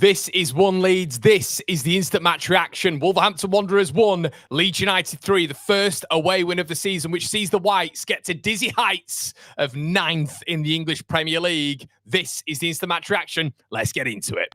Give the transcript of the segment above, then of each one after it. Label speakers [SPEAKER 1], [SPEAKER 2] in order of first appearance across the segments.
[SPEAKER 1] This is One Leeds. This is the instant match reaction. Wolverhampton Wanderers 1, Leeds United 3. The first away win of the season, which sees the Whites get to dizzy heights of 9th in the English Premier League. This is the instant match reaction. Let's get into it.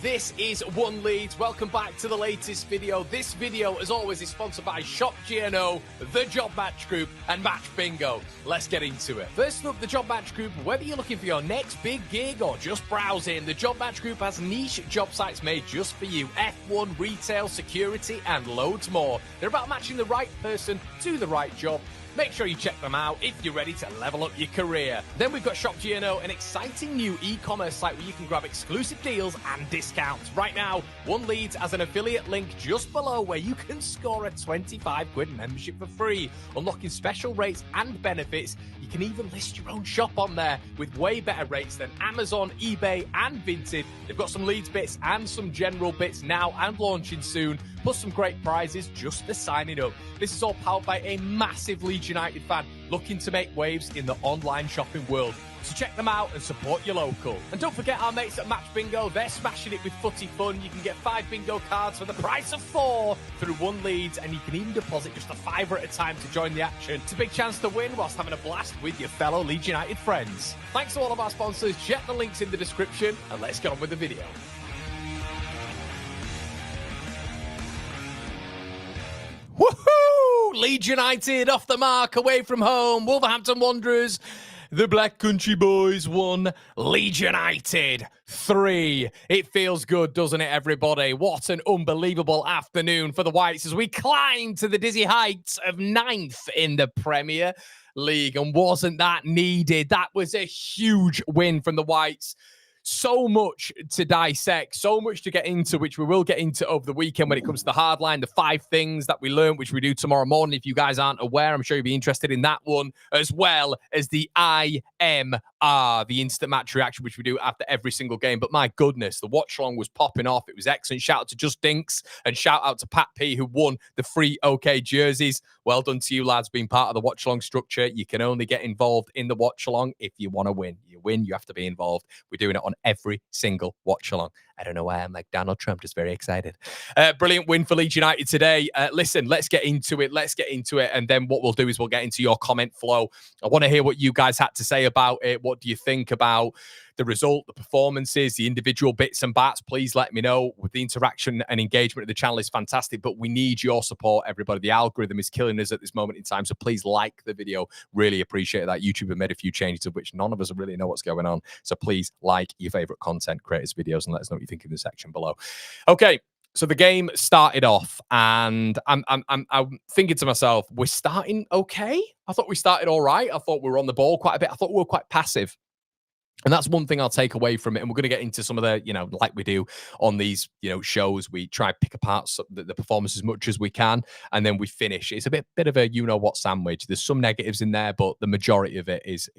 [SPEAKER 1] This is One Leeds. Welcome back to the latest video. This video, as always, is sponsored by Shop GNO, The Job Match Group, and Match Bingo. Let's get into it. First up, the Job Match Group. Whether you're looking for your next big gig or just browsing, the Job Match Group has niche job sites made just for you. F1, retail, security, and loads more. They're about matching the right person to the right job. Make sure you check them out if you're ready to level up your career. Then we've got Shop GNO, an exciting new e-commerce site where you can grab exclusive deals and discounts. Right now, One Leeds has an affiliate link just below where you can score a 25 quid membership for free, unlocking special rates and benefits. You can even list your own shop on there with way better rates than Amazon, eBay, and Vinted. They've got some Leeds bits and some general bits now and launching soon, plus some great prizes just for signing up. This is all powered by a massive Leeds United fan looking to make waves in the online shopping world. So check them out and support your local. And don't forget our mates at Match Bingo. They're smashing it with footy fun. You can get 5 bingo cards for the price of 4 through One Leeds, and you can even deposit just $5 at a time to join the action. It's a big chance to win whilst having a blast with your fellow Leeds United friends. Thanks to all of our sponsors. Check the links in the description, and let's get on with the video. Woohoo! Leeds United off the mark, away from home. Wolverhampton Wanderers, the Black Country Boys 1, Leeds United 3. It feels good, doesn't it, everybody? What an unbelievable afternoon for the Whites as we climb to the dizzy heights of 9th in the Premier League. And wasn't that needed? That was a huge win from the Whites. So much to dissect, so much to get into, which we will get into over the weekend when it comes to the hardline, the 5 things that we learned, which we do tomorrow morning. If you guys aren't aware, I'm sure you'll be interested in that one, as well as the IMR, the instant match reaction, which we do after every single game. But my goodness, the watch along was popping off. It was excellent. Shout out to Just Dinks and shout out to Pat P, who won the free OK jerseys. Well done to you lads, being part of the watch along structure. You can only get involved in the watch along if you want to win. You win, you have to be involved. We're doing it on every single watch along. I don't know why I'm like Donald Trump, just very excited. Brilliant win for Leeds United today. Listen, let's get into it. Let's get into it. And then what we'll do is we'll get into your comment flow. I want to hear what you guys had to say about it. What do you think about the result, the performances, the individual bits and bats? Please let me know. With the interaction and engagement of the channel is fantastic, but we need your support, everybody. The algorithm is killing us at this moment in time, so please like the video. Really appreciate that. YouTube have made a few changes of which none of us really know what's going on, so please like your favorite content creators videos and let us know what you think in the section below. Okay, so the game started off, and I'm thinking to myself, we're starting okay. I thought we started all right. I thought we were on the ball quite a bit. I thought we were quite passive. And that's one thing I'll take away from it. And we're going to get into some of the, like we do on these, shows, we try to pick apart the performance as much as we can. And then we finish. It's a bit of a you-know-what sandwich. There's some negatives in there, but the majority of it is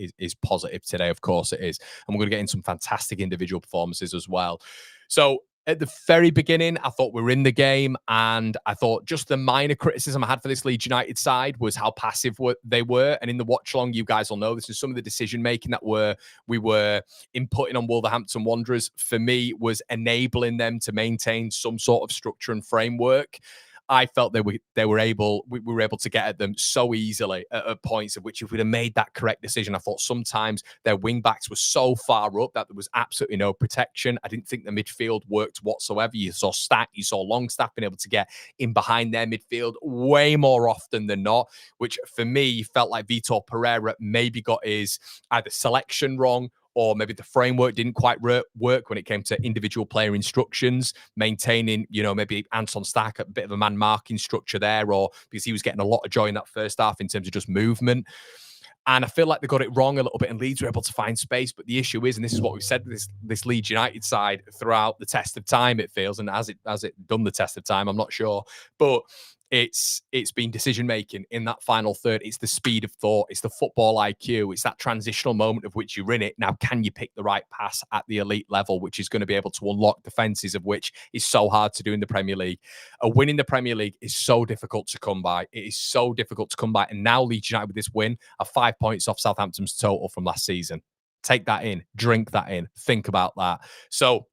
[SPEAKER 1] positive today. Of course it is. And we're going to get into some fantastic individual performances as well. So at the very beginning, I thought we were in the game, and I thought just the minor criticism I had for this Leeds United side was how passive they were. And in the watch-along, you guys will know this is some of the decision-making that we were inputting on Wolverhampton Wanderers, for me, was enabling them to maintain some sort of structure and framework. I felt we were able to get at them so easily at points of which, if we'd have made that correct decision, I thought sometimes their wing backs were so far up that there was absolutely no protection. I didn't think the midfield worked whatsoever. You saw Stach, you saw Longstaff being able to get in behind their midfield way more often than not, which for me felt like Vitor Pereira maybe got his either selection wrong, or maybe the framework didn't quite work when it came to individual player instructions, maintaining, maybe Anton Stach, a bit of a man marking structure there, or because he was getting a lot of joy in that first half in terms of just movement. And I feel like they got it wrong a little bit, and Leeds were able to find space. But the issue is, and this is what we've said with this Leeds United side throughout the test of time, it feels, and has it done the test of time? I'm not sure, but it's been decision making in that final third. It's the speed of thought. It's the football IQ. It's that transitional moment of which you're in it. Now, can you pick the right pass at the elite level, which is going to be able to unlock defenses, of which is so hard to do in the Premier League? A win in the Premier League is so difficult to come by. It is so difficult to come by. And now Leeds United with this win are 5 points off Southampton's total from last season. Take that in, drink that in, think about that. So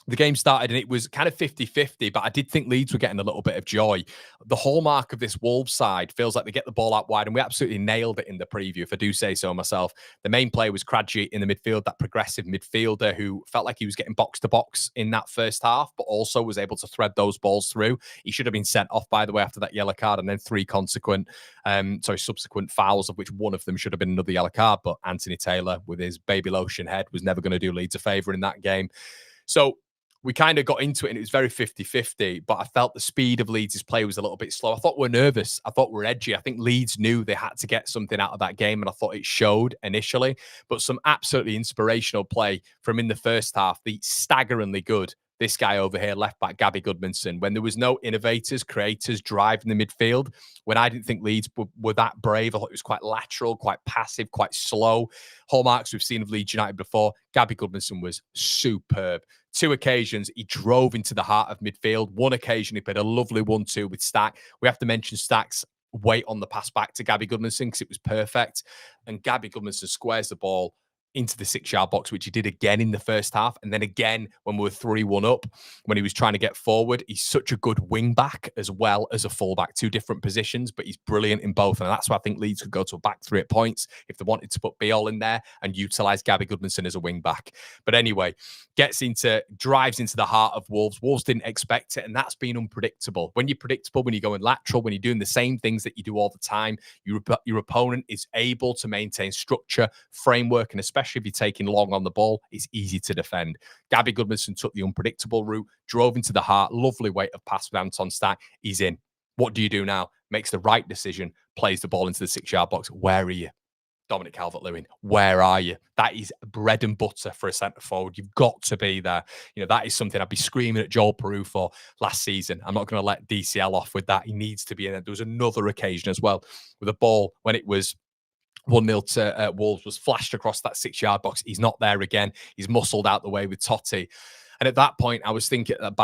[SPEAKER 1] the game started and it was kind of 50-50, but I did think Leeds were getting a little bit of joy. The hallmark of this Wolves side feels like they get the ball out wide, and we absolutely nailed it in the preview, if I do say so myself. The main player was Kradji in the midfield, that progressive midfielder who felt like he was getting box to box in that first half, but also was able to thread those balls through. He should have been sent off, by the way, after that yellow card, and then 3 subsequent fouls, of which one of them should have been another yellow card. But Anthony Taylor, with his baby lotion head, was never going to do Leeds a favour in that game. So we kind of got into it and it was very 50-50, but I felt the speed of Leeds' play was a little bit slow. I thought we were nervous. I thought we were edgy. I think Leeds knew they had to get something out of that game, and I thought it showed initially. But some absolutely inspirational play from in the first half. The staggeringly good, this guy over here, left back Gabby Goodmanson, when there was no innovators, creators, drive in the midfield, when I didn't think Leeds were that brave. I thought it was quite lateral, quite passive, quite slow. Hallmarks we've seen of Leeds United before. Gabby Goodmanson was superb. 2 occasions, he drove into the heart of midfield. 1 occasion, he played a lovely 1-2 with Stach. We have to mention Stach's weight on the pass back to Gabby Goodmanson because it was perfect. And Gabby Goodmanson squares the ball into the 6-yard box, which he did again in the first half. And then again, when we were 3-1 up, when he was trying to get forward. He's such a good wing back as well as a fullback, 2 different positions, but he's brilliant in both. And that's why I think Leeds could go to a back 3 at points if they wanted to put Biol in there and utilize Gabby Goodmanson as a wing back. But anyway, drives into the heart of Wolves. Wolves didn't expect it, and that's been unpredictable. When you're predictable, when you're going lateral, when you're doing the same things that you do all the time, your opponent is able to maintain structure, framework, and especially if you're taking long on the ball, it's easy to defend. Gabby Goodmanson took the unpredictable route, drove into the heart, lovely weight of pass with Anton Stach. He's in. What do you do now? Makes the right decision, plays the ball into the 6-yard box. Where are you? Dominic Calvert-Lewin, where are you? That is bread and butter for a centre forward. You've got to be there. You know, that is something I'd be screaming at Joel Peru for last season. I'm not going to let DCL off with that. He needs to be in there. There was another occasion as well with a ball when it was 1-0 to Wolves was flashed across that 6-yard box. He's not there again. He's muscled out the way with Totti. And at that point, I was thinking at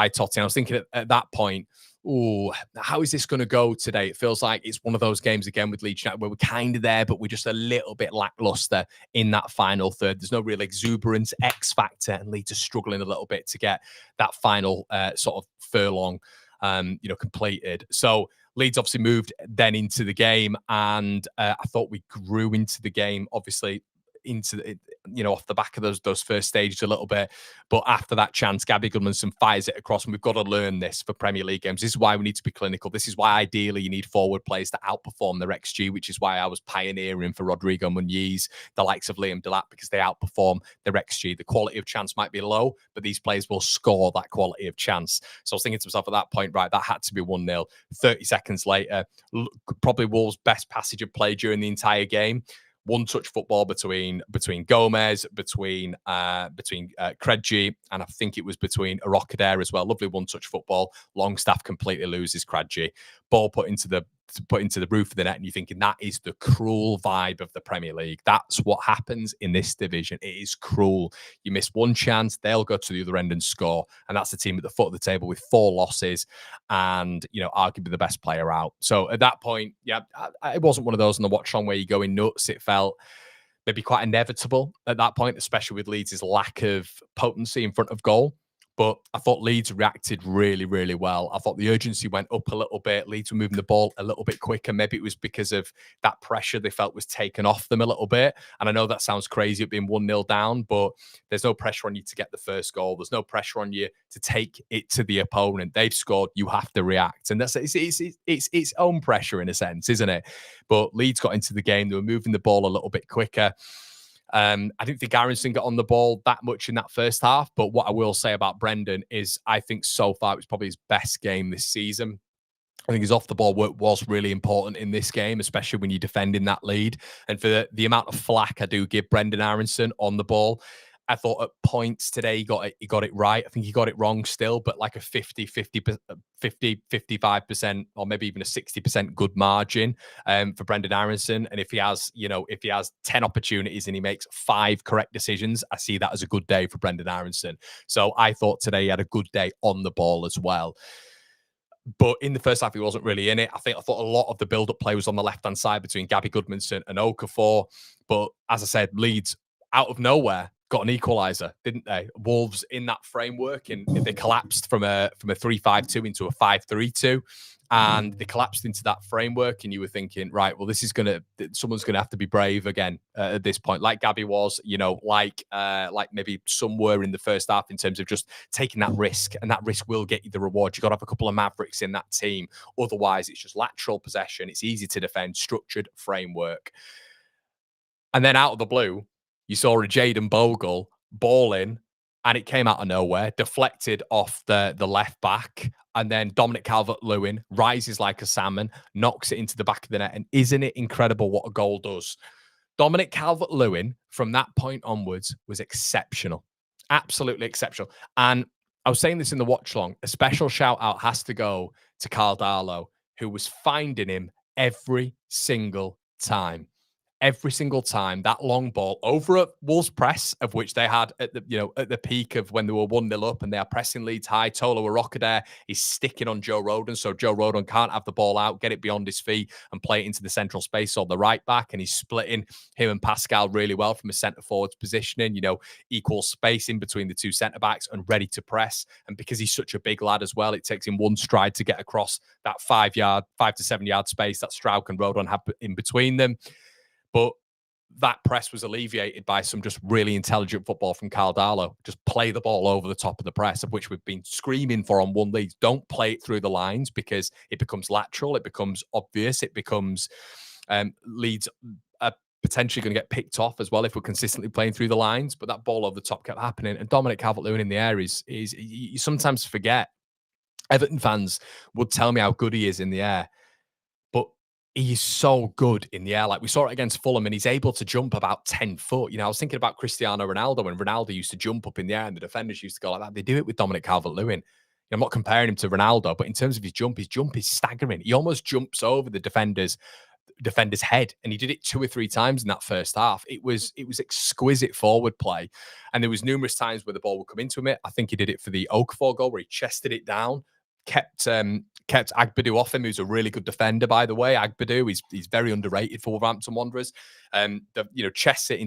[SPEAKER 1] that point, oh, how is this going to go today? It feels like it's one of those games again with Leeds United where we're kind of there, but we're just a little bit lackluster in that final third. There's no real exuberance, X factor, and Leeds are struggling a little bit to get that final sort of furlong, completed. So Leeds obviously moved then into the game, and I thought we grew into the game, obviously, into the, off the back of those first stages a little bit. But after that chance, Gabby Goodmanson fires it across, and we've got to learn this for Premier League games. This is why we need to be clinical. This is why ideally you need forward players to outperform their XG, which is why I was pioneering for Rodrigo Muniz, the likes of Liam Delap, because they outperform their XG. The quality of chance might be low, but these players will score that quality of chance. So I was thinking to myself at that point, right, that had to be 1-0. 30 seconds later, probably Wolves' best passage of play during the entire game. One-touch football between Gomez, between Kradji, and I think it was between Arokadere as well. Lovely one-touch football. Longstaff completely loses Kradji. Ball put into the roof of the net, and you're thinking that is the cruel vibe of the Premier League. That's what happens in this division. It is cruel. You miss one chance, they'll go to the other end and score, and that's the team at the foot of the table with 4 losses and, arguably the best player out. So at that point, it wasn't one of those on the watch on where you're going nuts. It felt maybe quite inevitable at that point, especially with Leeds' lack of potency in front of goal. But I thought Leeds reacted really, really well. I thought the urgency went up a little bit. Leeds were moving the ball a little bit quicker. Maybe it was because of that pressure they felt was taken off them a little bit. And I know that sounds crazy, it being 1-0 down, but there's no pressure on you to get the first goal. There's no pressure on you to take it to the opponent. They've scored, you have to react. And that's it's its own pressure in a sense, isn't it? But Leeds got into the game. They were moving the ball a little bit quicker. I didn't think Aronson got on the ball that much in that first half, but what I will say about Brendan is I think so far it was probably his best game this season. I think his off the ball work was really important in this game, especially when you're defending that lead. And for the amount of flack I do give Brendan Aronson on the ball, I thought at points today he got it right. I think he got it wrong still, but like a 55%, or maybe even a 60% good margin for Brendan Aronson. And if he has, if he has 10 opportunities and he makes 5 correct decisions, I see that as a good day for Brendan Aronson. So I thought today he had a good day on the ball as well. But in the first half, he wasn't really in it. I thought a lot of the build-up play was on the left-hand side between Gabby Goodmanson and Okafor. But as I said, Leeds, out of nowhere, got an equaliser, didn't they? Wolves in that framework, and they collapsed from a 3-5-2 into a 5-3-2. And they collapsed into that framework, and you were thinking, right, well, someone's gonna have to be brave again at this point, like Gabby was, like maybe some were in the first half in terms of just taking that risk, and that risk will get you the reward. You got to have a couple of mavericks in that team, otherwise it's just lateral possession. It's easy to defend, structured framework, and then out of the blue, you saw a Jayden Bogle balling, and it came out of nowhere, deflected off the left back. And then Dominic Calvert-Lewin rises like a salmon, knocks it into the back of the net. And isn't it incredible what a goal does? Dominic Calvert-Lewin, from that point onwards, was exceptional. Absolutely exceptional. And I was saying this in the watch long, a special shout out has to go to Karl Darlow, who was finding him every single time. Every single time that long ball over at Wolves press, of which they had at the peak of when they were 1-0 up and they are pressing Leeds high. Tolo Arokade is sticking on Joe Rodon, so Joe Rodon can't have the ball out, get it beyond his feet and play it into the central space or the right back. And he's splitting him and Pascal really well from a centre forward's positioning, equal space in between the two centre backs and ready to press. And because he's such a big lad as well, it takes him one stride to get across that 5 to 7 yard space that Struijk and Rodon have in between them. But that press was alleviated by some just really intelligent football from Karl Darlow. Just play the ball over the top of the press, of which we've been screaming for on One League. Don't play it through the lines because it becomes lateral, it becomes obvious, it becomes Leeds are potentially going to get picked off as well if we're consistently playing through the lines. But that ball over the top kept happening. And Dominic Calvert-Lewin in the air is you sometimes forget. Everton fans would tell me how good he is in the air. He's so good in the air. Like we saw it against Fulham, and he's able to jump about 10 foot. I was thinking about Cristiano Ronaldo, when Ronaldo used to jump up in the air and the defenders used to go like that. They do it with Dominic Calvert-Lewin. I'm not comparing him to Ronaldo, but in terms of his jump is staggering. He almost jumps over the defender's head, and he did it 2 or 3 times in that first half. It was exquisite forward play, and there was numerous times where the ball would come into him. I think he did it for the Okafor goal where he chested it down, kept Agbadou off him, who's a really good defender, by the way. Agbadou, he's very underrated for Wolverhampton Wanderers. Chests it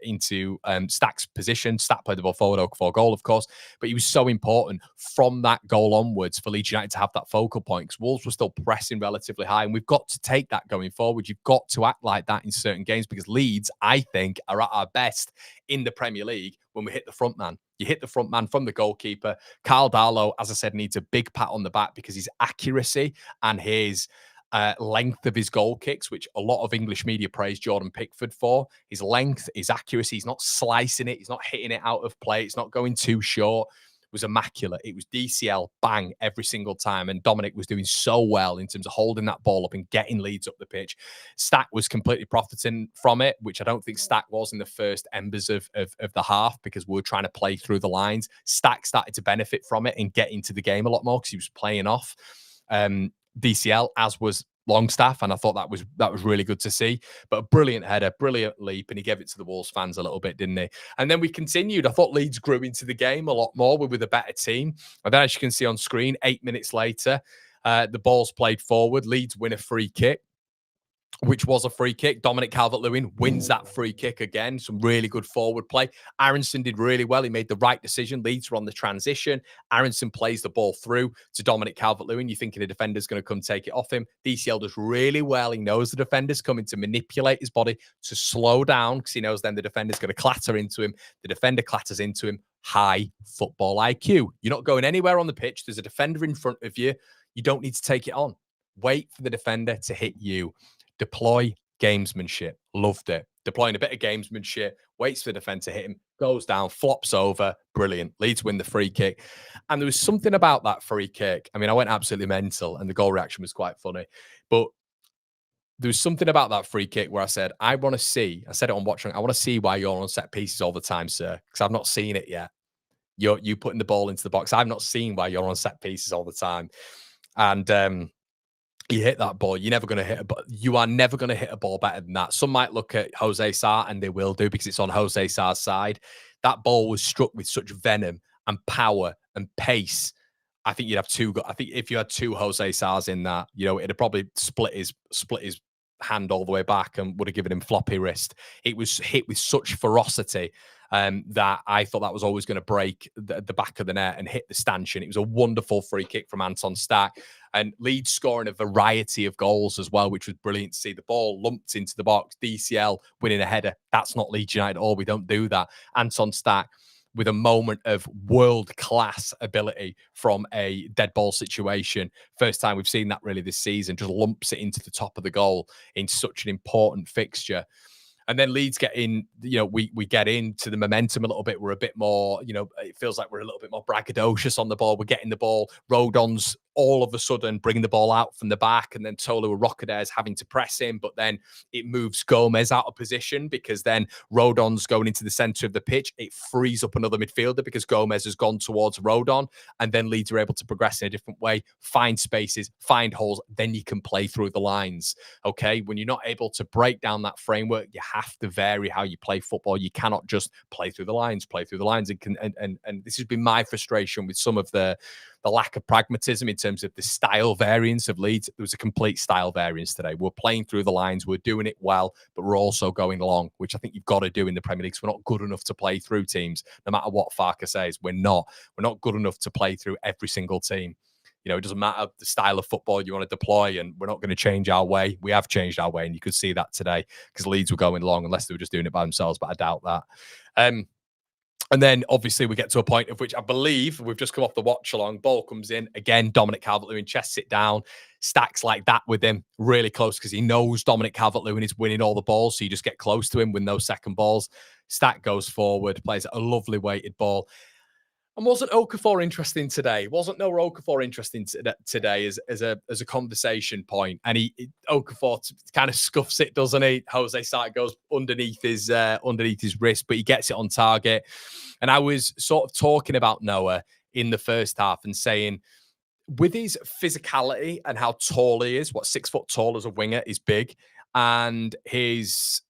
[SPEAKER 1] into Stach's position. Stach played the ball forward, Okafor goal, of course, but he was so important from that goal onwards for Leeds United to have that focal point, because Wolves were still pressing relatively high, and we've got to take that going forward. You've got to act like that in certain games, because Leeds, I think, are at our best in the Premier League when we hit the front man. You hit the front man from the goalkeeper. Karl Darlow, as I said, needs a big pat on the back because his accuracy and his length of his goal kicks, which a lot of English media praise Jordan Pickford for. His length, his accuracy, he's not slicing it, he's not hitting it out of play, it's not going too short. Was immaculate. It was DCL, bang, every single time. And Dominic was doing so well in terms of holding that ball up and getting Leeds up the pitch. Stach was completely profiting from it, which I don't think Stach was in the first embers of the half, because we were trying to play through the lines. Stach started to benefit from it and get into the game a lot more because he was playing off DCL, as was Longstaff, and I thought that was really good to see. But a brilliant header, brilliant leap, and he gave it to the Wolves fans a little bit, didn't he? And then we continued. I thought Leeds grew into the game a lot more. We're with a better team. And then, as you can see on screen, 8 minutes later, the ball's played forward. Leeds win a free kick, which was a free kick. Dominic Calvert-Lewin wins that free kick again. Some really good forward play. Aronson did really well. He made the right decision. Leeds were on the transition. Aronson plays the ball through to Dominic Calvert-Lewin. You're thinking the defender's going to come take it off him. DCL does really well. He knows the defender's coming to manipulate his body to slow down, because he knows then the defender's going to clatter into him. The defender clatters into him. High football IQ. You're not going anywhere on the pitch. There's a defender in front of you. You don't need to take it on. Wait for the defender to hit you. Deploy Gamesmanship. Loved it. Deploying a bit of gamesmanship, waits for the defender to hit him, goes down, flops over. Brilliant. Leeds win the free kick. And there was something about that free kick. I mean, I went absolutely mental and the goal reaction was quite funny. But there was something about that free kick where I said, I want to see, I said it on watching, I want to see why you're on set pieces all the time, sir, because I've not seen it yet. You putting the ball into the box. I've not seen why you're on set pieces all the time. And you hit that ball. You're never going to hit a ball. You are never going to hit a ball better than that. Some might look at Jose Sarr, and they will do because it's on Jose Sarr's side. That ball was struck with such venom and power and pace. I think you'd have two. I think if you had two Jose Sarrs in that, it'd have probably split his hand all the way back and would have given him floppy wrist. It was hit with such ferocity that I thought that was always going to break the back of the net and hit the stanchion. It was a wonderful free kick from Anton Stach. And Leeds scoring a variety of goals as well, which was brilliant to see. The ball lumped into the box, DCL winning a header. That's not Leeds United at all. We don't do that. Anton Stach with a moment of world-class ability from a dead ball situation. First time we've seen that really this season. Just lumps it into the top of the goal in such an important fixture. And then Leeds get in, we get into the momentum a little bit. We're a bit more, it feels like we're a little bit more braggadocious on the ball. We're getting the ball. Rodon's all of a sudden bringing the ball out from the back, and then Tolu Rockader's having to press him, but then it moves Gomez out of position because then Rodon's going into the center of the pitch. It frees up another midfielder because Gomez has gone towards Rodon, and then Leeds are able to progress in a different way, find spaces, find holes, then you can play through the lines. Okay, when you're not able to break down that framework, you have to vary how you play football. You cannot just play through the lines, and this has been my frustration with some of the lack of pragmatism in terms of the style variance of Leeds. There was a complete style variance today. We're playing through the lines. We're doing it well, but we're also going long, which I think you've got to do in the Premier League. We're not good enough to play through teams. No matter what Farke says, we're not good enough to play through every single team. It doesn't matter the style of football you want to deploy, and we're not going to change our way. We have changed our way, and you could see that today because Leeds were going long, unless they were just doing it by themselves, but I doubt that. And then obviously we get to a point of which I believe we've just come off the watch along. Ball comes in again. Dominic Calvert-Lewin chests it down. Stacks like that with him really close because he knows Dominic Calvert-Lewin is winning all the balls. So you just get close to him with no second balls. Stack goes forward, plays a lovely weighted ball. And wasn't Okafor interesting today? Wasn't no Okafor interesting today as a conversation point? And Okafor kind of scuffs it, doesn't he? Jose Sarr goes underneath his wrist, but he gets it on target. And I was sort of talking about Noah in the first half and saying, with his physicality and how tall he is, 6 foot tall as a winger is big, and his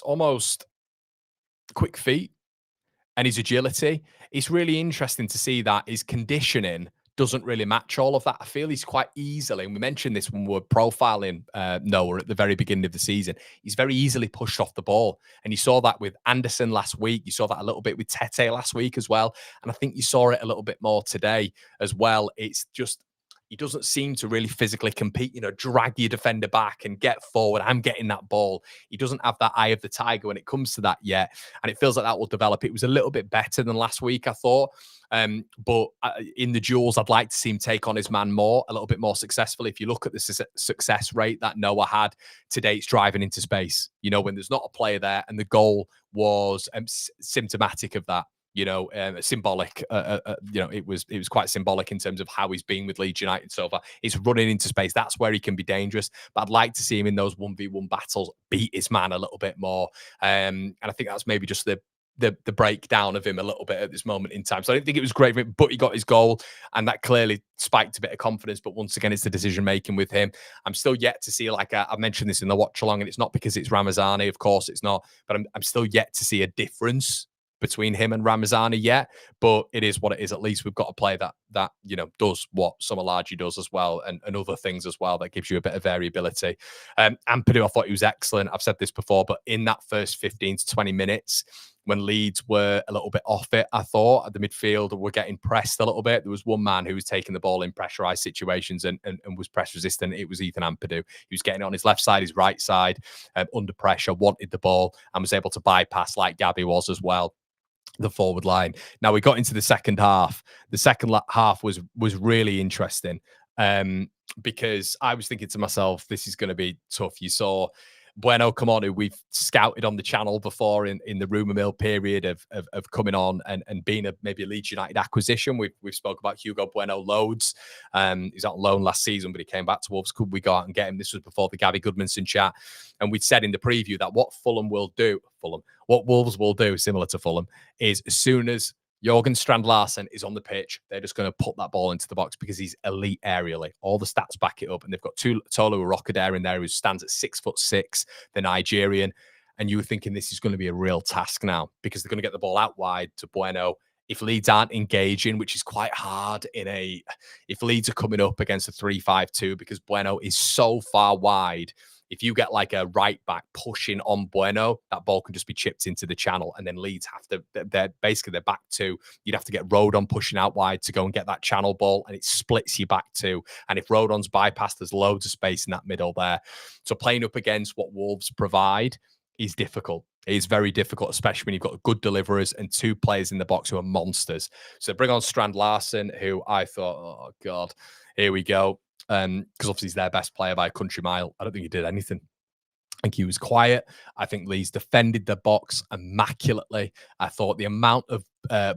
[SPEAKER 1] almost quick feet and his agility, it's really interesting to see that his conditioning doesn't really match all of that. I feel he's quite easily, and we mentioned this when we were profiling Noah at the very beginning of the season, he's very easily pushed off the ball. And you saw that with Anderson last week. You saw that a little bit with Tete last week as well. And I think you saw it a little bit more today as well. It's just, he doesn't seem to really physically compete, drag your defender back and get forward. I'm getting that ball. He doesn't have that eye of the tiger when it comes to that yet. And it feels like that will develop. It was a little bit better than last week, I thought. But in the duels, I'd like to see him take on his man more, a little bit more successfully. If you look at the success rate that Noah had today, it's driving into space. When there's not a player there, and the goal was symptomatic of that. Symbolic. It was quite symbolic in terms of how he's been with Leeds United so far. He's running into space. That's where he can be dangerous. But I'd like to see him in those 1v1 battles beat his man a little bit more. And I think that's maybe just the breakdown of him a little bit at this moment in time. So I didn't think it was great for him, but he got his goal, and that clearly spiked a bit of confidence. But once again, it's the decision making with him. I'm still yet to see, like I mentioned this in the watch along, and it's not because it's Ramazani, of course it's not, but I'm still yet to see a difference between him and Ramazani yet, but it is what it is. At least we've got a player that does what Somalaji does as well, and other things as well that gives you a bit of variability. Ampadu, I thought he was excellent. I've said this before, but in that first 15 to 20 minutes, when Leeds were a little bit off it, I thought at the midfield were getting pressed a little bit. There was one man who was taking the ball in pressurized situations and was press resistant. It was Ethan Ampadu. He was getting it on his left side, his right side, under pressure, wanted the ball, and was able to bypass like Gabby was as well, the forward line. Now we got into the second half. The second half was really interesting. because I was thinking to myself, this is going to be tough. You saw Bueno come on, who we've scouted on the channel before in the rumour mill period of coming on and being maybe a Leeds United acquisition. We've spoke about Hugo Bueno loads. He's on loan last season, but he came back to Wolves. Could we go out and get him? This was before the Gabby Goodmanson chat. And we'd said in the preview that what what Wolves will do, similar to Fulham, is as soon as Jorgen Strand-Larsen is on the pitch, they're just going to put that ball into the box because he's elite aerially. All the stats back it up. And they've got Tolu Rockader in there who stands at 6'6", the Nigerian. And you were thinking this is going to be a real task now because they're going to get the ball out wide to Bueno. If Leeds aren't engaging, which is quite hard if Leeds are coming up against a 3-5-2 because Bueno is so far wide. If you get like a right back pushing on Bueno, that ball can just be chipped into the channel. And then Leeds have to, they're back to, you'd have to get Rodon pushing out wide to go and get that channel ball. And it splits you back to. And if Rodon's bypassed, there's loads of space in that middle there. So playing up against what Wolves provide is difficult. It is very difficult, especially when you've got good deliverers and two players in the box who are monsters. So bring on Strand-Larsen, who I thought, oh God, here we go. Because obviously he's their best player by a country mile. I don't think he did anything. I think he was quiet. I think Leeds defended the box immaculately. I thought the amount of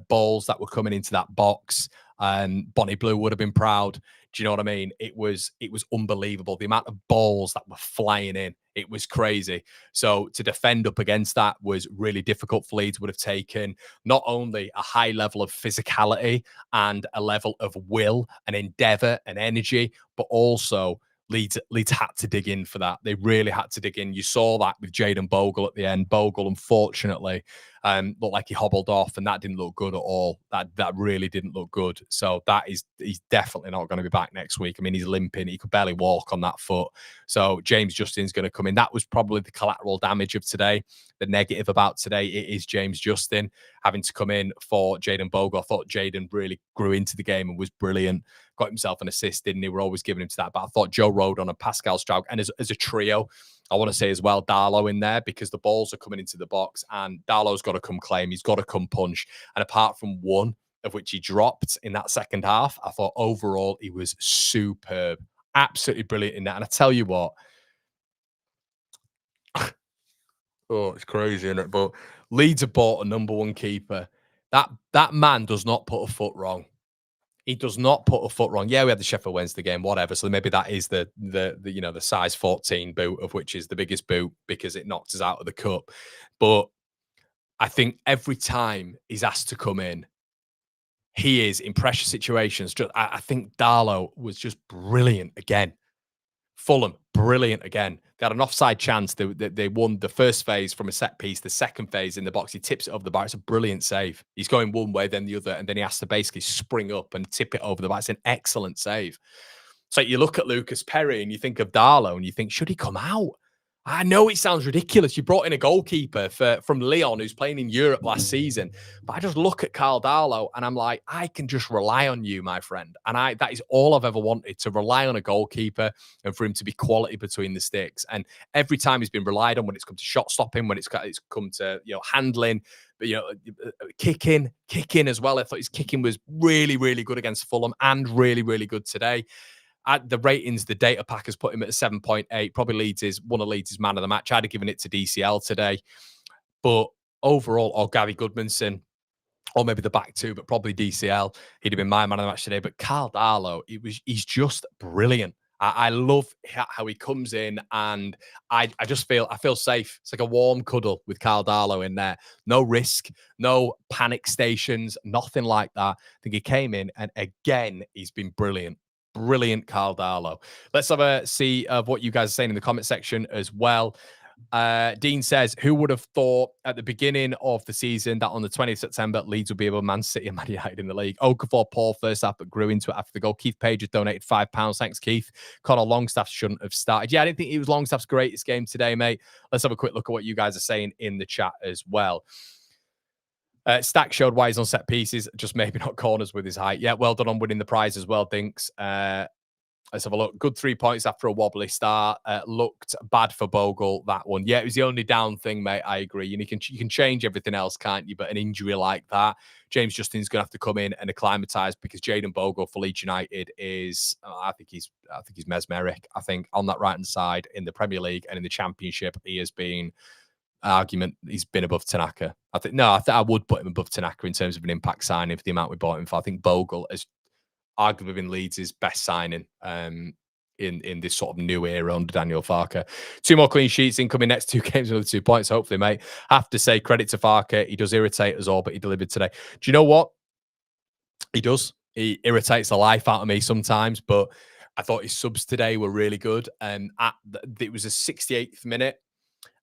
[SPEAKER 1] balls that were coming into that box, Bonnie Blue would have been proud. Do you know what I mean? It was unbelievable. The amount of balls that were flying in, it was crazy. So to defend up against that was really difficult for Leeds. Would have taken not only a high level of physicality and a level of will and endeavour and energy, but also Leeds had to dig in for that. They really had to dig in. You saw that with Jayden Bogle at the end. Bogle, unfortunately, looked like he hobbled off, and that didn't look good at all. That really didn't look good. So he's definitely not going to be back next week. I mean, he's limping. He could barely walk on that foot. So James Justin's going to come in. That was probably the collateral damage of today. The negative about today, it is James Justin having to come in for Jayden Bogle. I thought Jayden really grew into the game and was brilliant. Got himself an assist, didn't he? We're always giving him to that. But I thought Joe Rodon and Pascal Struijk, and as a trio, I want to say as well, Darlow in there because the balls are coming into the box and Darlow's got to come claim. He's got to come punch. And apart from one of which he dropped in that second half, I thought overall he was superb. Absolutely brilliant in that. And I tell you what, oh, it's crazy, isn't it? But Leeds have bought a number one keeper. That man does not put a foot wrong. He does not put a foot wrong. Yeah, we had the Sheffield Wednesday game, whatever. So maybe that is the size 14 boot, of which is the biggest boot because it knocked us out of the cup. But I think every time he's asked to come in, he is in pressure situations. I think Darlow was just brilliant again. Fulham, brilliant again. They had an offside chance. They won the first phase from a set piece. The second phase in the box, he tips it over the bar. It's a brilliant save. He's going one way, then the other, and then he has to basically spring up and tip it over the bar. It's an excellent save. So you look at Lucas Perry and you think of Darlow and you think, should he come out? I know it sounds ridiculous. You brought in a goalkeeper from Lyon who's playing in Europe last season. But I just look at Karl Darlow and I'm like, I can just rely on you, my friend. And that is all I've ever wanted, to rely on a goalkeeper and for him to be quality between the sticks. And every time he's been relied on when it's come to shot stopping, when it's come to handling, but kicking as well. I thought his kicking was really, really good against Fulham and really, really good today. At the ratings, the data pack has put him at a 7.8. Probably one of Leeds' man of the match. I'd have given it to DCL today. But overall, or Gabby Goodmanson, or maybe the back two, but probably DCL. He'd have been my man of the match today. But Karl Darlow, he's just brilliant. I love how he comes in, and I feel safe. It's like a warm cuddle with Karl Darlow in there. No risk, no panic stations, nothing like that. I think he came in, and again, he's been brilliant. Brilliant, Karl Darlow. Let's have a see of what you guys are saying in the comment section as well. Dean says, who would have thought at the beginning of the season that on the 20th of September, Leeds would be able Man City and Man United in the league? Okafor, poor first half, but grew into it after the goal. Keith Page has donated £5. Thanks, Keith. Connor Longstaff shouldn't have started. Yeah, I didn't think it was Longstaff's greatest game today, mate. Let's have a quick look at what you guys are saying in the chat as well. Stach showed why he's on set pieces, just maybe not corners with his height. Yeah, well done on winning the prize as well, Dinks. Let's have a look. Good 3 points after a wobbly start. Looked bad for Bogle, that one. Yeah, it was the only down thing, mate. I agree. You can change everything else, can't you? But an injury like that, James Justin's going to have to come in and acclimatise, because Jayden Bogle for Leeds United is, I think he's mesmeric. I think on that right hand side in the Premier League and in the Championship, he has been argument. He's been above Tanaka. I would put him above Tanaka in terms of an impact signing for the amount we bought him for. I think Bogle has arguably been Leeds' best signing in this sort of new era under Daniel Farke. 2 more clean sheets incoming next 2 games, another 2 points, hopefully, mate. Have to say credit to Farke. He does irritate us all, but he delivered today. Do you know what? He does. He irritates the life out of me sometimes, but I thought his subs today were really good. It was a 68th minute,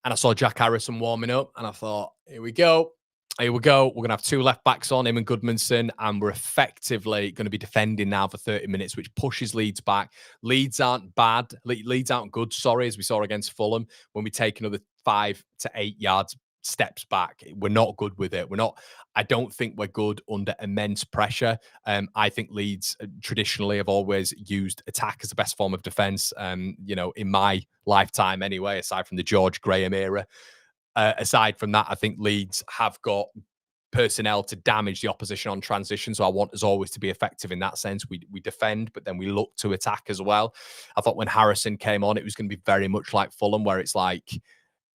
[SPEAKER 1] and I saw Jack Harrison warming up, and I thought, here we go. We're going to have 2 left backs on, him and Goodmanson, and we're effectively going to be defending now for 30 minutes, which pushes Leeds back. Leeds aren't bad. Leeds aren't good, sorry, as we saw against Fulham when we take another 5 to 8 yards steps back. We're not good with it. I don't think we're good under immense pressure. I think Leeds traditionally have always used attack as the best form of defence, in my lifetime anyway, aside from the George Graham era. Aside from that, I think Leeds have got personnel to damage the opposition on transition. So I want us always to be effective in that sense. We defend, but then we look to attack as well. I thought when Harrison came on, it was going to be very much like Fulham, where it's like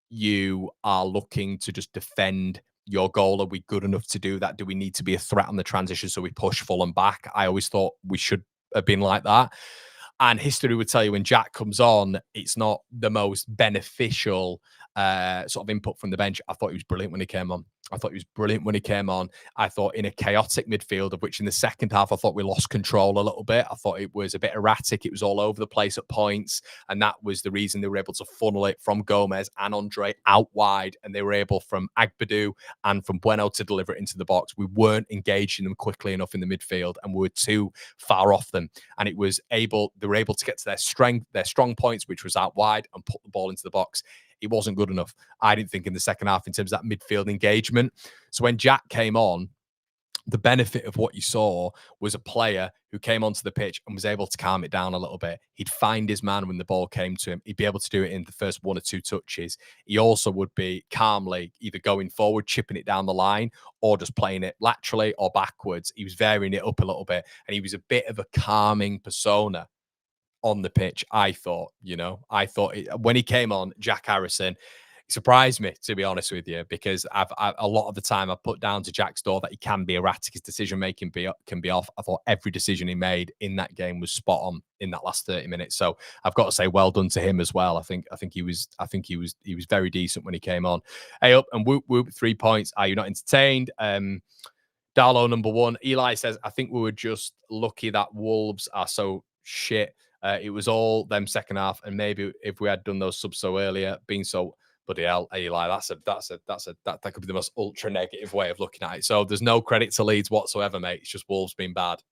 [SPEAKER 1] you are looking to just defend your goal. Are we good enough to do that? Do we need to be a threat on the transition so we push Fulham back? I always thought we should have been like that. And history would tell you when Jack comes on, it's not the most beneficial sort of input from the bench. I thought he was brilliant when he came on. I thought in a chaotic midfield, of which in the second half, I thought we lost control a little bit. I thought it was a bit erratic. It was all over the place at points. And that was the reason they were able to funnel it from Gomez and Andre out wide. And they were able from Agbadu and from Bueno to deliver it into the box. We weren't engaging them quickly enough in the midfield, and we were too far off them. And they were able to get to their strong points, which was out wide, and put the ball into the box. It wasn't good enough, I didn't think, in the second half in terms of that midfield engagement. So when Jack came on, the benefit of what you saw was a player who came onto the pitch and was able to calm it down a little bit. He'd find his man when the ball came to him. He'd be able to do it in the first 1 or 2 touches. He also would be calmly either going forward, chipping it down the line, or just playing it laterally or backwards. He was varying it up a little bit, and he was a bit of a calming persona on the pitch. I thought when he came on, Jack Harrison, he surprised me, to be honest with you, because a lot of the time I put down to Jack's door that he can be erratic. His decision making can be off. I thought every decision he made in that game was spot on in that last 30 minutes. So I've got to say, well done to him as well. I think he was very decent when he came on. Hey up and whoop whoop, 3 points. Are you not entertained? Darlow number 1. Eli says, I think we were just lucky that Wolves are so shit. It was all them second half, and maybe if we had done those subs so earlier, being so bloody hell, Eli, that could be the most ultra negative way of looking at it. So there's no credit to Leeds whatsoever, mate. It's just Wolves being bad.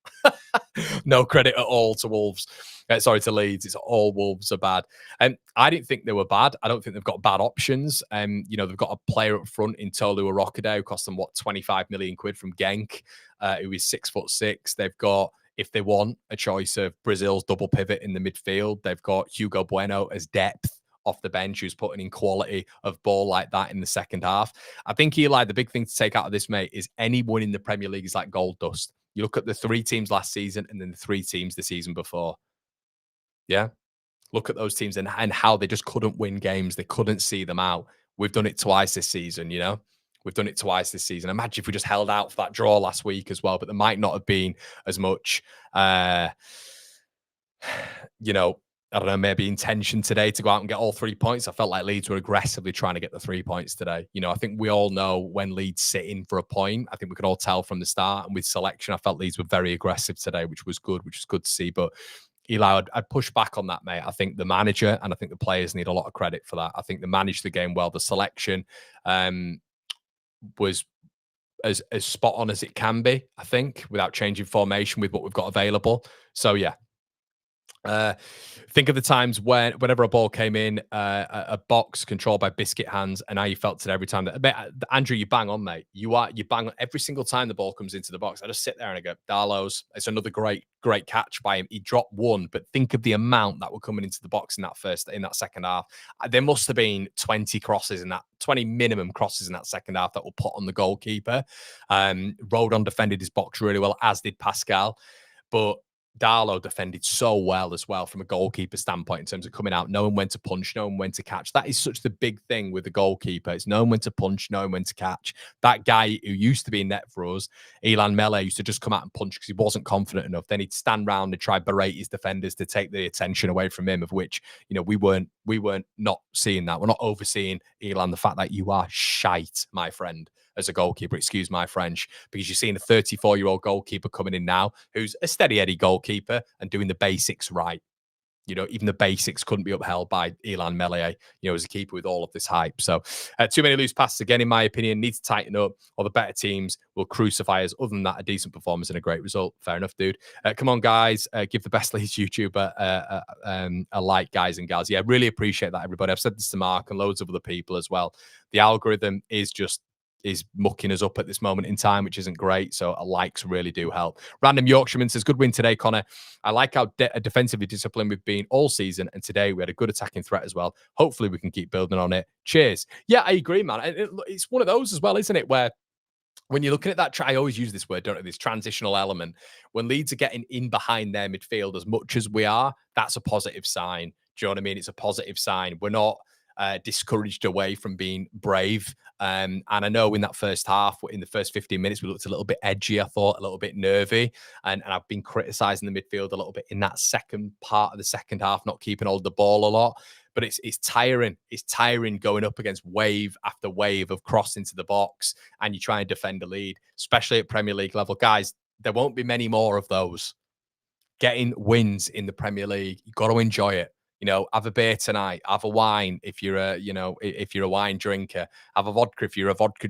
[SPEAKER 1] No credit at all to Wolves. To Leeds. It's all Wolves are bad. And I didn't think they were bad. I don't think they've got bad options. They've got a player up front in Tolu Arokade who cost them 25 million quid from Genk, who is 6'6". They've got, if they want, a choice of Brazil's double pivot in the midfield. They've got Hugo Bueno as depth off the bench, who's putting in quality of ball like that in the second half. I think, Eli, the big thing to take out of this, mate, is anyone in the Premier League is like gold dust. You look at the 3 teams last season and then the 3 teams the season before. Yeah? Look at those teams and how they just couldn't win games. They couldn't see them out. We've done it twice this season, We've done it twice this season. Imagine if we just held out for that draw last week as well, but there might not have been as much, I don't know, maybe intention today to go out and get all 3 points. I felt like Leeds were aggressively trying to get the 3 points today. I think we all know when Leeds sit in for a point. I think we could all tell from the start. And with selection, I felt Leeds were very aggressive today, which was good to see. But Eli, I'd push back on that, mate. I think the manager and I think the players need a lot of credit for that. I think they managed the game well. The selection was as spot on as it can be, I think, without changing formation with what we've got available. So, yeah, Uh, think of the times whenever a ball came in, a box controlled by biscuit hands, and how you felt today every time that. Andrew, you bang on, mate. You bang on every single time the ball comes into the box. I just sit there and I go, Darlow's. It's another great catch by him. He dropped one, but think of the amount that were coming into the box in that second half. There must have been 20 crosses in that, 20 minimum crosses in that second half that were put on the goalkeeper. Rodon defended his box really well, as did Pascal, but Darlow defended so well as well from a goalkeeper standpoint in terms of coming out, knowing when to punch, knowing when to catch. That is such the big thing with the goalkeeper. It's knowing when to punch, knowing when to catch. That guy who used to be in net for us, Elan Mele, used to just come out and punch because he wasn't confident enough. Then he'd stand round and try berate his defenders to take the attention away from him, of which, we weren't not seeing that. We're not overseeing, Elan, the fact that you are shite, my friend, as a goalkeeper, excuse my French, because you're seeing a 34-year-old goalkeeper coming in now who's a steady Eddie goalkeeper and doing the basics right. Even the basics couldn't be upheld by Elan Mele, as a keeper with all of this hype. So too many loose passes again, in my opinion. Need to tighten up, or the better teams will crucify us. Other than that, a decent performance and a great result. Fair enough, dude. Come on, guys. Give the best Leeds YouTuber a like, guys and gals. Yeah, really appreciate that, everybody. I've said this to Mark and loads of other people as well. The algorithm is mucking us up at this moment in time, which isn't great. So likes really do help. Random Yorkshireman says, good win today, Connor. I like how defensively disciplined we've been all season. And today we had a good attacking threat as well. Hopefully we can keep building on it. Cheers. Yeah, I agree, man. It's one of those as well, isn't it? Where when you're looking at that, I always use this word, don't I? This transitional element. When Leeds are getting in behind their midfield as much as we are, that's a positive sign. Do you know what I mean? It's a positive sign. We're not discouraged away from being brave. And I know in that first half, in the first 15 minutes, we looked a little bit edgy, I thought, a little bit nervy. And I've been criticising the midfield a little bit in that second part of the second half, not keeping hold of the ball a lot. But it's tiring. It's tiring going up against wave after wave of cross into the box, and you try and defend a lead, especially at Premier League level. Guys, there won't be many more of those. Getting wins in the Premier League, you've got to enjoy it. Have a beer tonight, have a wine if you're a wine drinker, have a vodka if you're a vodka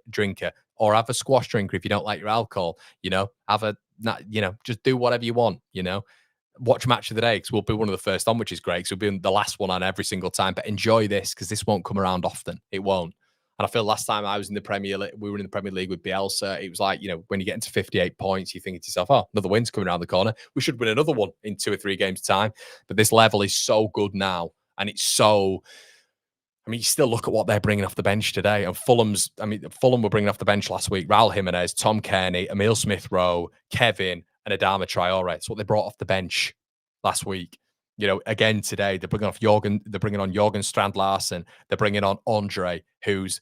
[SPEAKER 1] drinker, or have a squash drinker if you don't like your alcohol. Just do whatever you want. Watch Match of the Day, because we'll be one of the first on, which is great, because we'll be the last one on every single time. But enjoy this, because this won't come around often. It won't. And I feel last time I was in the Premier League, we were in the Premier League with Bielsa. It was like, when you get into 58 points, you think to yourself, oh, another win's coming around the corner. We should win another one in 2 or 3 games' time. But this level is so good now. And it's so, you still look at what they're bringing off the bench today. And Fulham were bringing off the bench last week. Raul Jimenez, Tom Kearney, Emile Smith-Rowe, Kevin, and Adama Traore. It's what they brought off the bench last week. Again today, they're bringing on Jorgen Strand-Larsen. They're bringing on Andre, who's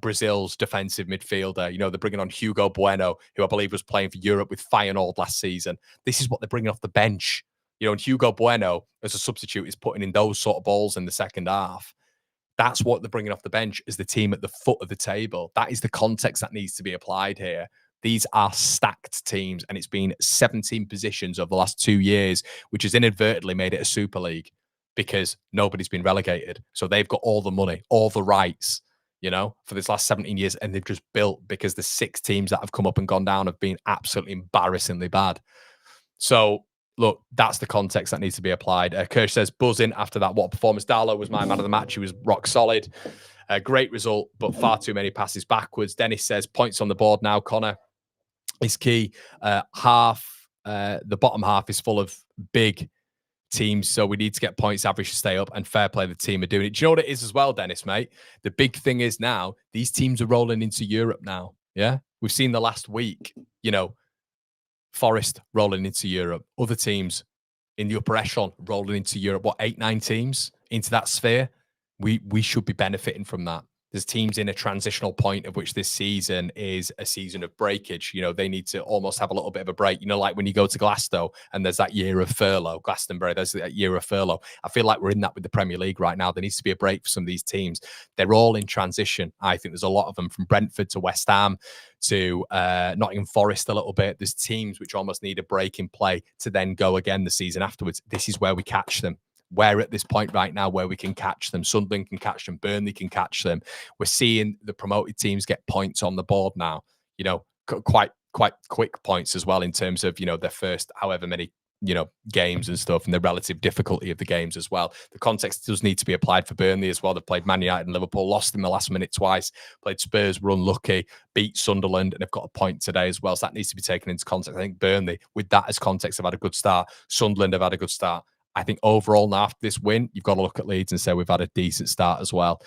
[SPEAKER 1] Brazil's defensive midfielder. They're bringing on Hugo Bueno, who I believe was playing for Europe with Feyenoord last season. This is what they're bringing off the bench. And Hugo Bueno, as a substitute, is putting in those sort of balls in the second half. That's what they're bringing off the bench as the team at the foot of the table. That is the context that needs to be applied here. These are stacked teams, and it's been 17 positions over the last 2 years, which has inadvertently made it a Super League because nobody's been relegated. So they've got all the money, all the rights, for this last 17 years, and they've just built because the 6 teams that have come up and gone down have been absolutely embarrassingly bad. So, look, that's the context that needs to be applied. Kirsch says, buzzing after that. What a performance. Darlow was my man of the match. He was rock solid. Great result, but far too many passes backwards. Dennis says, points on the board now, Connor. Is key. The bottom half is full of big teams, so we need to get points average to stay up, and fair play, the team are doing it. Do you know what it is as well, Dennis, mate? The big thing is now, these teams are rolling into Europe now, yeah? We've seen the last week, Forest rolling into Europe, other teams in the upper echelon rolling into Europe, 8, 9 teams into that sphere? We should be benefiting from that. There's teams in a transitional point of which this season is a season of breakage. They need to almost have a little bit of a break. Like when you go to Glasgow and there's that year of furlough, Glastonbury, there's that year of furlough. I feel like we're in that with the Premier League right now. There needs to be a break for some of these teams. They're all in transition. I think there's a lot of them, from Brentford to West Ham to Nottingham Forest a little bit. There's teams which almost need a break in play to then go again the season afterwards. This is where we catch them. We're at this point right now where we can catch them. Sunderland can catch them. Burnley can catch them. We're seeing the promoted teams get points on the board now. Quite quick points as well in terms of their first however many games and stuff, and the relative difficulty of the games as well. The context does need to be applied for Burnley as well. They've played Man United and Liverpool, lost in the last minute twice, played Spurs, were unlucky, beat Sunderland, and they've got a point today as well. So that needs to be taken into context. I think Burnley, with that as context, have had a good start. Sunderland have had a good start. I think overall now after this win, you've got to look at Leeds and say we've had a decent start as well.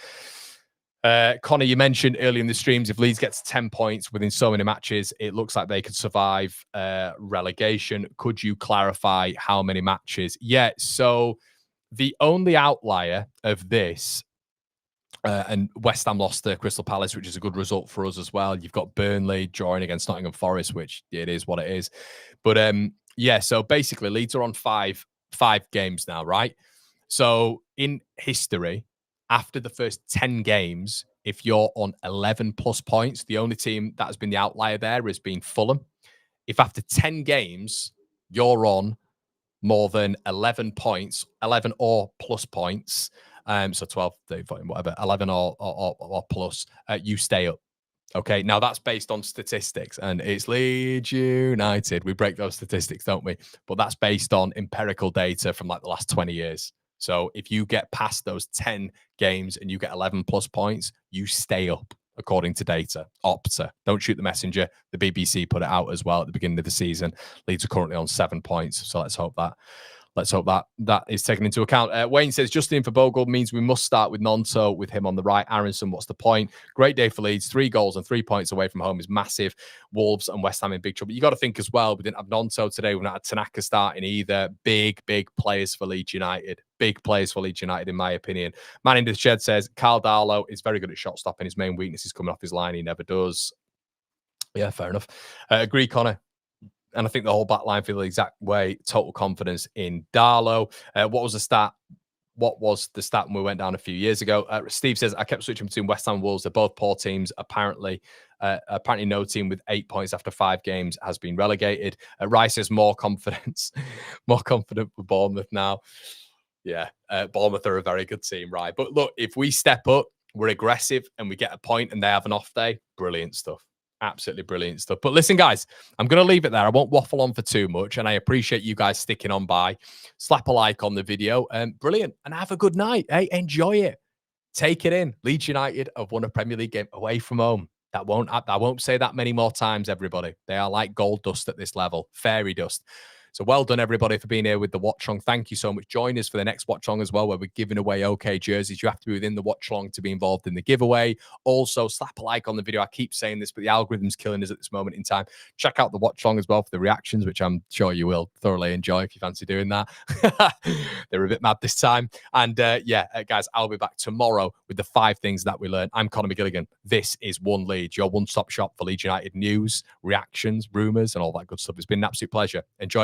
[SPEAKER 1] Connor, you mentioned earlier in the streams, if Leeds gets 10 points within so many matches, it looks like they could survive relegation. Could you clarify how many matches? Yeah, so the only outlier of this, and West Ham lost to Crystal Palace, which is a good result for us as well. You've got Burnley drawing against Nottingham Forest, which it is what it is. But yeah, so basically Leeds are on five games now, right? So in history, after the first 10 games, if you're on 11 plus points, the only team that has been the outlier there has been Fulham. If after 10 games, you're on more than 11 points, 11 or plus points, so 12, 13, 14, whatever, 11 or plus, you stay up. Okay, now that's based on statistics, and it's Leeds United. We break those statistics, don't we? But that's based on empirical data from like the last 20 years. So if you get past those 10 games and you get 11 plus points, you stay up, according to data. Opta. Don't shoot the messenger. The BBC put it out as well at the beginning of the season. Leeds are currently on 7 points. So let's hope that is taken into account. Wayne says, Justin for Bogle means we must start with Nonto with him on the right. Aronson, what's the point? Great day for Leeds. 3 goals and 3 points away from home is massive. Wolves and West Ham in big trouble. You got to think as well, we didn't have Nonto today. We've not had Tanaka starting either. Big players for Leeds United. Big players for Leeds United, in my opinion. Man in the Shed says, Karl Darlow is very good at shot stopping. His main weakness is coming off his line. He never does. Yeah, fair enough. Agree, Connor. And I think the whole back line feel the exact way. Total confidence in Darlow. What was the stat? What was the stat when we went down a few years ago? Steve says, I kept switching between West Ham and Wolves. They're both poor teams. Apparently no team with 8 points after 5 games has been relegated. Rice says more confidence. More confident for Bournemouth now. Yeah, Bournemouth are a very good team, right? But look, if we step up, we're aggressive, and we get a point and they have an off day, brilliant stuff. Absolutely brilliant stuff. But listen, guys, I'm going to leave it there. I won't waffle on for too much, and I appreciate you guys sticking on by. Slap a like on the video. Brilliant. And have a good night. Hey, enjoy it. Take it in. Leeds United have won a Premier League game away from home. I won't say that many more times, everybody. They are like gold dust at this level. Fairy dust. So well done, everybody, for being here with the watch-along. Thank you so much. Join us for the next watch-along as well, where we're giving away OK jerseys. You have to be within the watch-along to be involved in the giveaway. Also, slap a like on the video. I keep saying this, but the algorithm's killing us at this moment in time. Check out the watch-along as well for the reactions, which I'm sure you will thoroughly enjoy if you fancy doing that. They're a bit mad this time. And guys, I'll be back tomorrow with the 5 things that we learned. I'm Conor McGilligan. This is One Leeds, your one-stop shop for Leeds United news, reactions, rumours, and all that good stuff. It's been an absolute pleasure. Enjoy